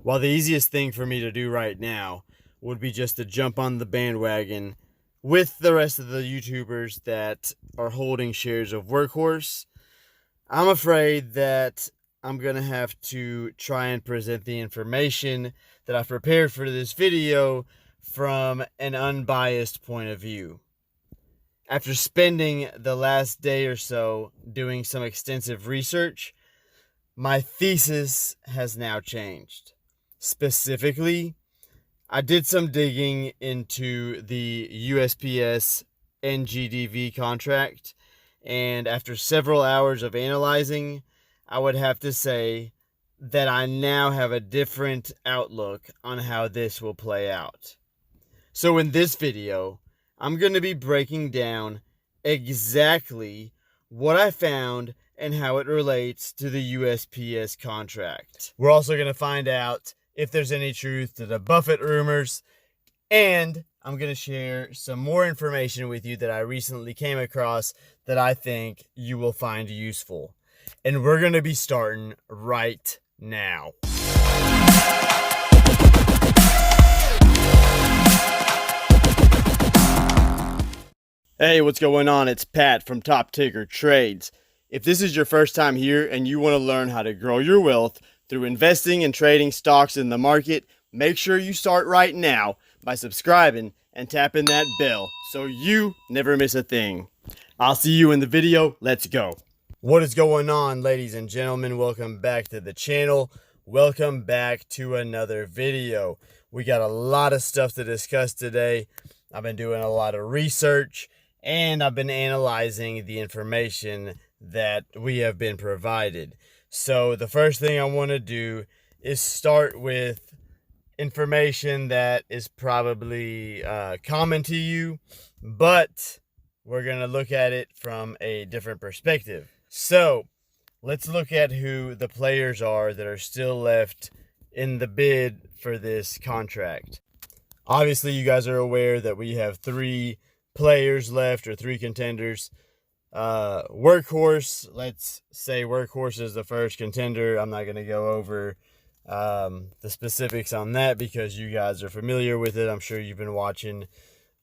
While the easiest thing for me to do right now would be just to jump on the bandwagon with the rest of the YouTubers that are holding shares of Workhorse, I'm afraid that I'm going to have to try and present the information that I've prepared for this video from an unbiased point of view. After spending the last day or so doing some extensive research, my thesis has now changed. Specifically, I did some digging into the USPS NGDV contract, and after several hours of analyzing, I would have to say that I now have a different outlook on how this will play out. So in this video, I'm going to be breaking down exactly what I found and how it relates to the USPS contract. We're also going to find out if there's any truth to the Buffett rumors, and I'm going to share some more information with you that I recently came across that I think you will find useful. And we're going to be starting right now. Hey, what's going on? It's Pat from Top Ticker Trades. If this is your first time here and you want to learn how to grow your wealth through investing and trading stocks in the market, make sure you start right now by subscribing and tapping that bell so you never miss a thing. I'll see you in the video. Let's go. What is going on, ladies and gentlemen? Welcome back to the channel. Welcome back to another video. We got a lot of stuff to discuss today. I've been doing a lot of research and I've been analyzing the information that we have been provided. So the first thing I want to do is start with information that is probably common to you, but we're going to look at it from a different perspective. So let's look at who the players are that are still left in the bid for this contract. Obviously, you guys are aware that we have three players left, or three contenders. Workhorse, let's say Workhorse is the first contender. I'm not going to go over the specifics on that because you guys are familiar with it. I'm sure you've been watching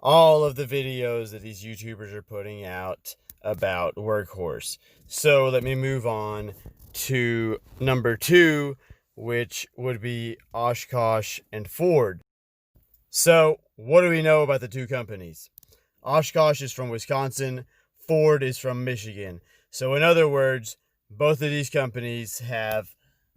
all of the videos that these YouTubers are putting out about Workhorse. So let me move on to number two, which would be Oshkosh and Ford. So what do we know about the two companies? Oshkosh is from Wisconsin. Ford is from Michigan. So in other words, both of these companies have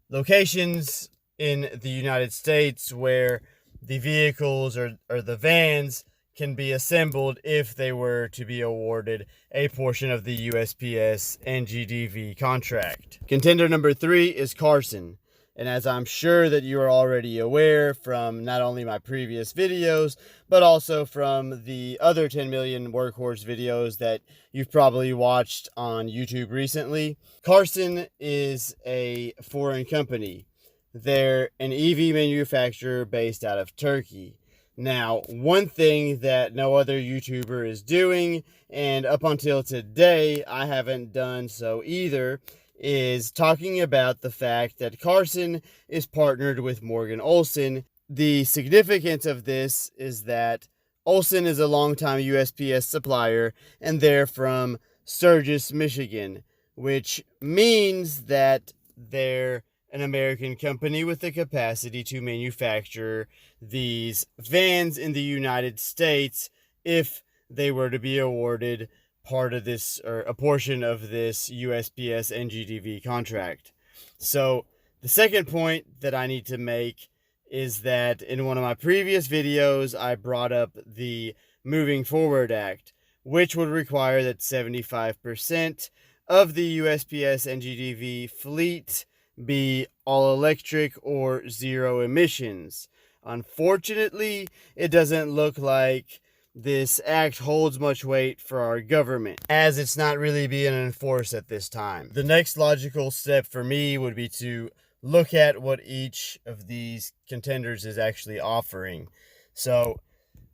locations in the United States where the vehicles or the vans can be assembled if they were to be awarded a portion of the USPS NGDV contract. Contender number three is Carson. And as I'm sure that you are already aware from not only my previous videos, but also from the other 10 million Workhorse videos that you've probably watched on YouTube recently, Carson is a foreign company. They're an EV manufacturer based out of Turkey. Now, one thing that no other YouTuber is doing, and up until today, I haven't done so either, is talking about the fact that Carson is partnered with Morgan Olson. The significance of this is that Olson is a longtime USPS supplier, and they're from Sturgis, Michigan, which means that they're an American company with the capacity to manufacture these vans in the United States if they were to be awarded part of this, or a portion of this USPS NGDV contract. So the second point that I need to make is that in one of my previous videos, I brought up the Moving Forward Act, which would require that 75% of the USPS NGDV fleet be all electric or zero emissions. Unfortunately, it doesn't look like this act holds much weight for our government, as it's not really being enforced at this time. The next logical step for me would be to look at what each of these contenders is actually offering. So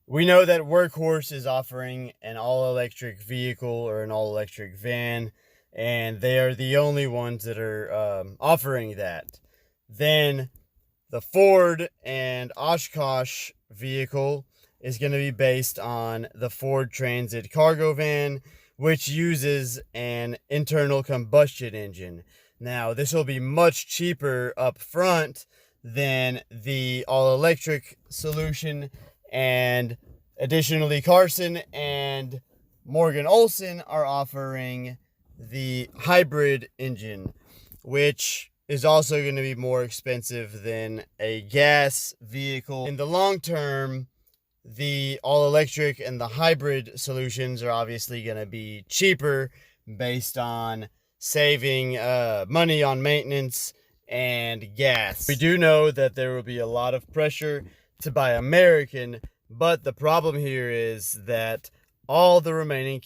we know that Workhorse is offering an all-electric vehicle or an all-electric van, and they are the only ones that are offering that. Then The Ford and Oshkosh vehicle is going to be based on the Ford Transit cargo van, which uses an internal combustion engine. Now, this will be much cheaper up front than the all-electric solution, and additionally, Carson and Morgan Olson are offering the hybrid engine, which is also going to be more expensive than a gas vehicle. In the long term, the all-electric and the hybrid solutions are obviously going to be cheaper based on saving money on maintenance and gas. We do know that there will be a lot of pressure to buy American, but the problem here is that all the remaining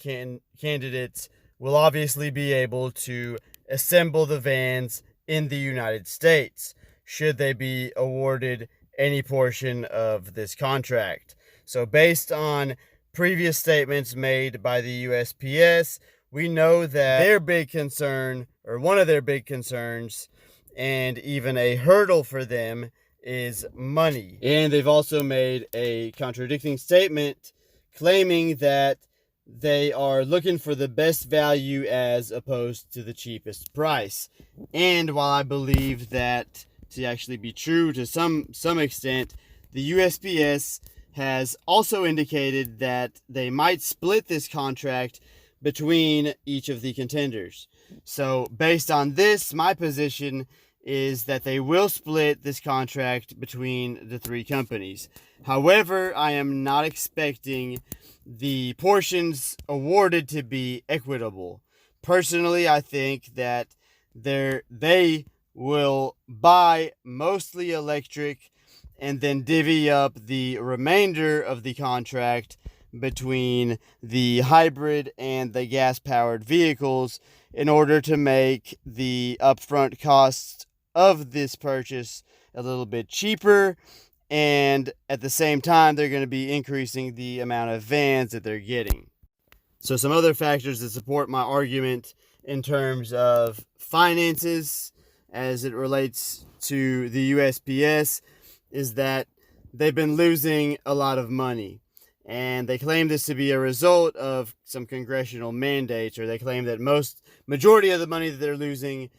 candidates will obviously be able to assemble the vans in the United States, should they be awarded any portion of this contract. So based on previous statements made by the USPS, we know that their big concern, or one of their big concerns, and even a hurdle for them, is money. And they've also made a contradicting statement claiming that they are looking for the best value as opposed to the cheapest price. And while I believe that to actually be true to some extent, the USPS has also indicated that they might split this contract between each of the contenders. So based on this, my position is that they will split this contract between the three companies. However, I am not expecting the portions awarded to be equitable. Personally, I think that they will buy mostly electric and then divvy up the remainder of the contract between the hybrid and the gas-powered vehicles in order to make the upfront costs of this purchase a little bit cheaper, and at the same time they're going to be increasing the amount of vans that they're getting. So some other factors that support my argument in terms of finances as it relates to the USPS is that they've been losing a lot of money. And they claim this to be a result of some congressional mandates, or they claim that majority of the money that they're losing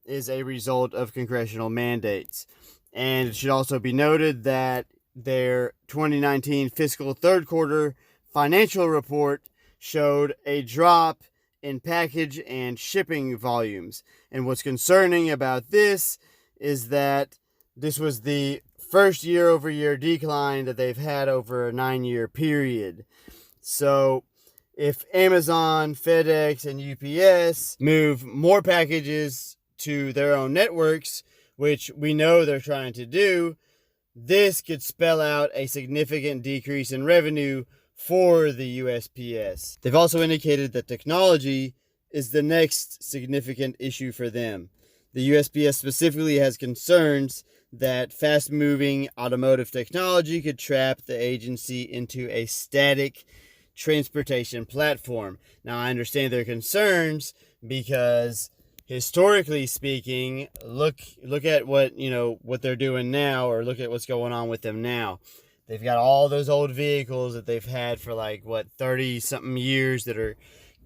is a result of congressional mandates. And it should also be noted that their 2019 fiscal third quarter financial report showed a drop in package and shipping volumes. And what's concerning about this is that this was the first year-over-year decline that they've had over a 9-year period. So if Amazon, FedEx, and UPS move more packages to their own networks, which we know they're trying to do, this could spell out a significant decrease in revenue for the USPS. They've also indicated that technology is the next significant issue for them. The USPS specifically has concerns that fast-moving automotive technology could trap the agency into a static transportation platform. Now, I understand their concerns because historically speaking, look at what they're doing now, or look at what's going on with them now. They've got all those old vehicles that they've had for 30 something years that are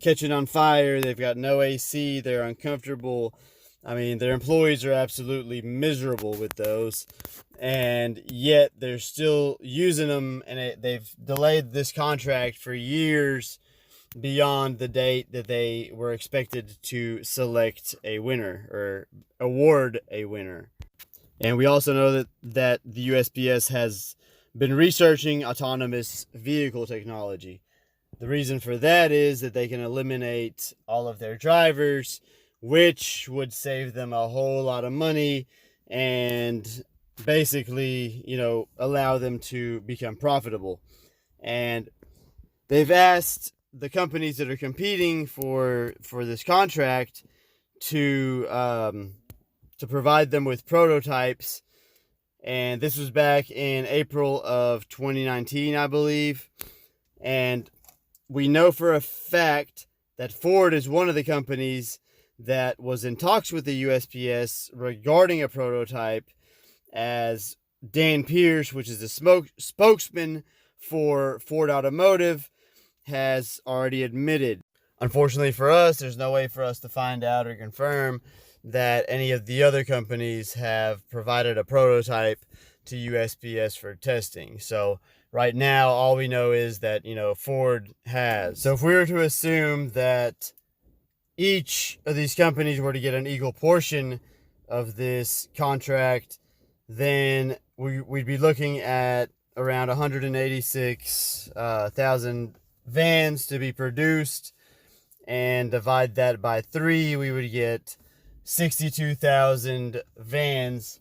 catching on fire. They've got no AC. They're uncomfortable. I mean, their employees are absolutely miserable with those, and yet they're still using them, and they've delayed this contract for years beyond the date that they were expected to select a winner or award a winner. And we also know that the USPS has been researching autonomous vehicle technology. The reason for that is that they can eliminate all of their drivers, which would save them a whole lot of money and basically, allow them to become profitable. And they've asked the companies that are competing for this contract to provide them with prototypes. And this was back in April of 2019, I believe. And we know for a fact that Ford is one of the companies that was in talks with the USPS regarding a prototype, as Dan Pierce, which is the spokesman for Ford Automotive, has already admitted. Unfortunately for us, there's no way for us to find out or confirm that any of the other companies have provided a prototype to USPS for testing. So right now, all we know is that, Ford has. So if we were to assume that each of these companies were to get an equal portion of this contract, then we'd be looking at around 186,000 vans to be produced, and divide that by 3, we would get 62,000 vans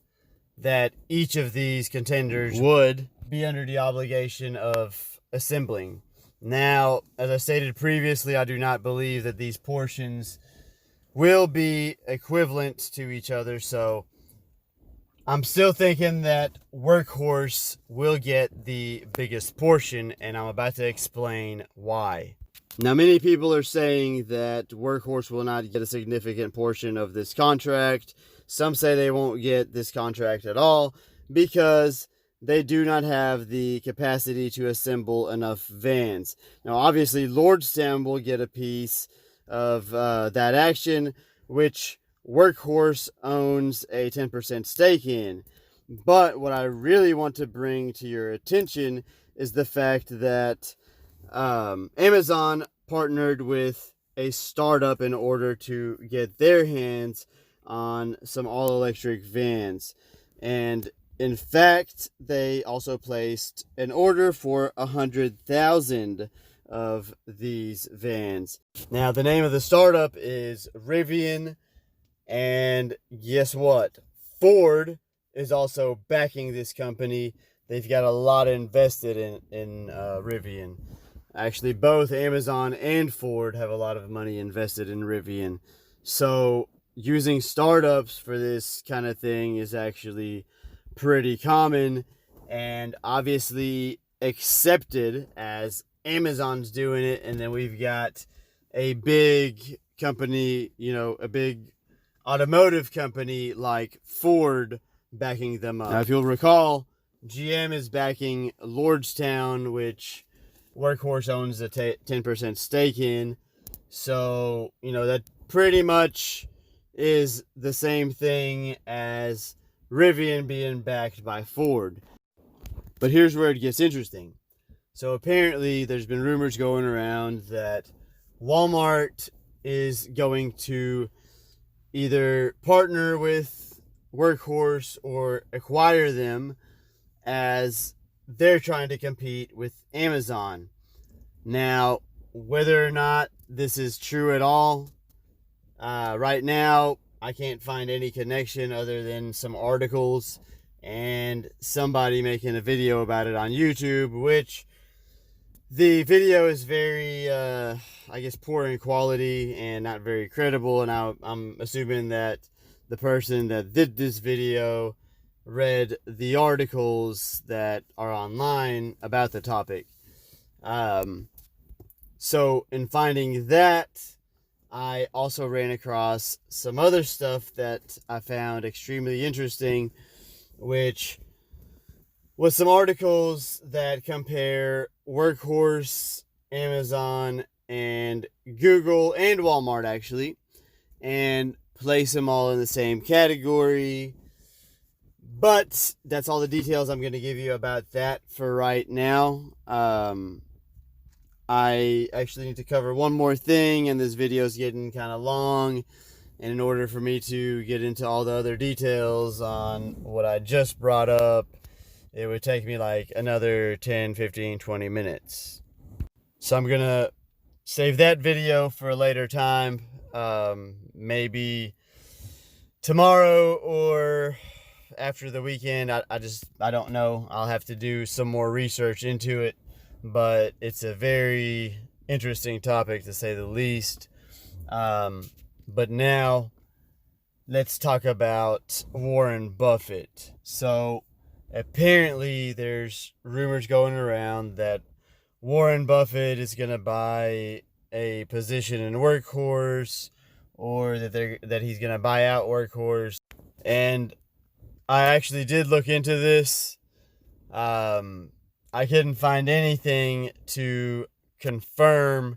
that each of these contenders would be under the obligation of assembling. Now, as I stated previously, I do not believe that these portions will be equivalent to each other, so I'm still thinking that Workhorse will get the biggest portion, and I'm about to explain why. Now, many people are saying that Workhorse will not get a significant portion of this contract. Some say they won't get this contract at all because they do not have the capacity to assemble enough vans. Now, obviously, Lordstown will get a piece of that action, which Workhorse owns a 10% stake in. But what I really want to bring to your attention is the fact that Amazon partnered with a startup in order to get their hands on some all-electric vans. And in fact, they also placed an order for 100,000 of these vans. Now, the name of the startup is Rivian, and guess what? Ford is also backing this company. They've got a lot invested in Rivian. Actually, both Amazon and Ford have a lot of money invested in Rivian. So using startups for this kind of thing is actually pretty common and obviously accepted, as Amazon's doing it. And then we've got a big company, a big automotive company like Ford backing them up. Now, if you'll recall, GM is backing Lordstown, which Workhorse owns a 10% stake in. So, that pretty much is the same thing as Rivian being backed by Ford. But here's where it gets interesting. So apparently there's been rumors going around that Walmart is going to either partner with Workhorse or acquire them, as they're trying to compete with Amazon. Now, whether or not this is true at all, right now, I can't find any connection other than some articles and somebody making a video about it on YouTube, which the video is very, poor in quality and not very credible. And I'm assuming that the person that did this video read the articles that are online about the topic. So in finding that, I also ran across some other stuff that I found extremely interesting, which was some articles that compare Workhorse, Amazon, and Google, and Walmart actually, and place them all in the same category. But that's all the details I'm going to give you about that for right now. I actually need to cover one more thing, and this video is getting kind of long. And in order for me to get into all the other details on what I just brought up, it would take me like another 10, 15, 20 minutes. So I'm going to save that video for a later time. Maybe tomorrow or after the weekend. I don't know. I'll have to do some more research into it, but it's a very interesting topic to say the least. But now let's talk about Warren Buffett. So apparently there's rumors going around that Warren Buffett is going to buy a position in Workhorse, or that he's going to buy out Workhorse. And I actually did look into this. I couldn't find anything to confirm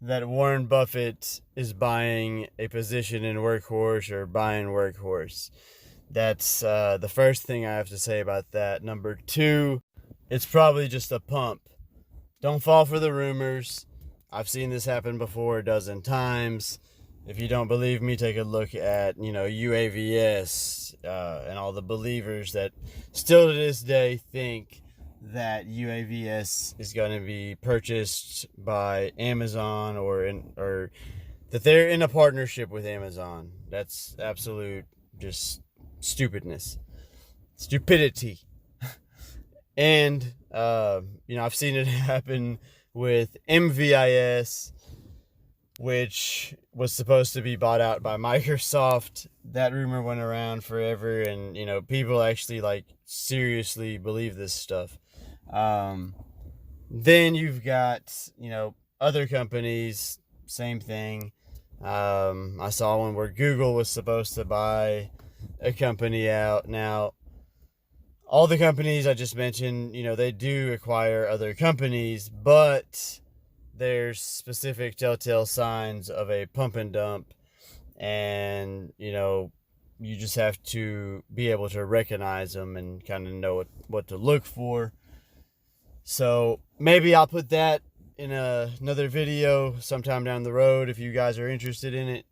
that Warren Buffett is buying a position in Workhorse or buying Workhorse. That's the first thing I have to say about that. Number two, it's probably just a pump. Don't fall for the rumors. I've seen this happen before a dozen times. If you don't believe me, take a look at, UAVS and all the believers that still to this day think that UAVS is going to be purchased by Amazon or that they're in a partnership with Amazon. That's absolute just stupidity. And I've seen it happen with MVIS, which was supposed to be bought out by Microsoft. That rumor went around forever, and people actually seriously believe this stuff. Then you've got other companies, same thing. I saw one where Google was supposed to buy a company out. Now, all the companies I just mentioned, they do acquire other companies, but there's specific telltale signs of a pump and dump, and you just have to be able to recognize them and kind of know what to look for. So maybe I'll put that in another video sometime down the road if you guys are interested in it.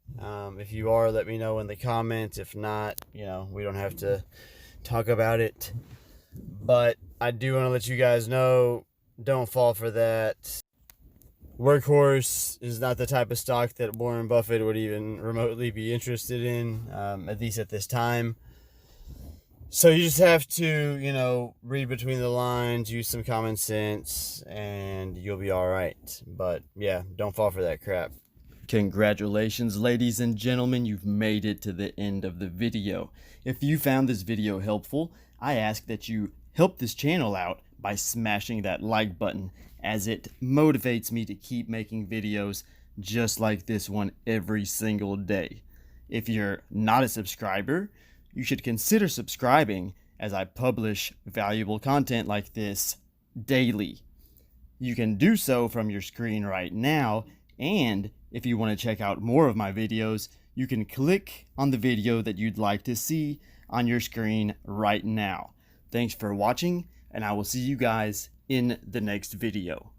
If you are, let me know in the comments. If not, we don't have to talk about it. But I do want to let you guys know, don't fall for that. Workhorse is not the type of stock that Warren Buffett would even remotely be interested in, at least at this time. So you just have to, read between the lines, use some common sense, and you'll be all right. But yeah, don't fall for that crap. Congratulations, ladies and gentlemen, you've made it to the end of the video. If you found this video helpful, I ask that you help this channel out by smashing that like button, as it motivates me to keep making videos just like this one every single day. If you're not a subscriber, you should consider subscribing, as I publish valuable content like this daily. You can do so from your screen right now, and if you want to check out more of my videos, you can click on the video that you'd like to see on your screen right now. Thanks for watching, and I will see you guys in the next video.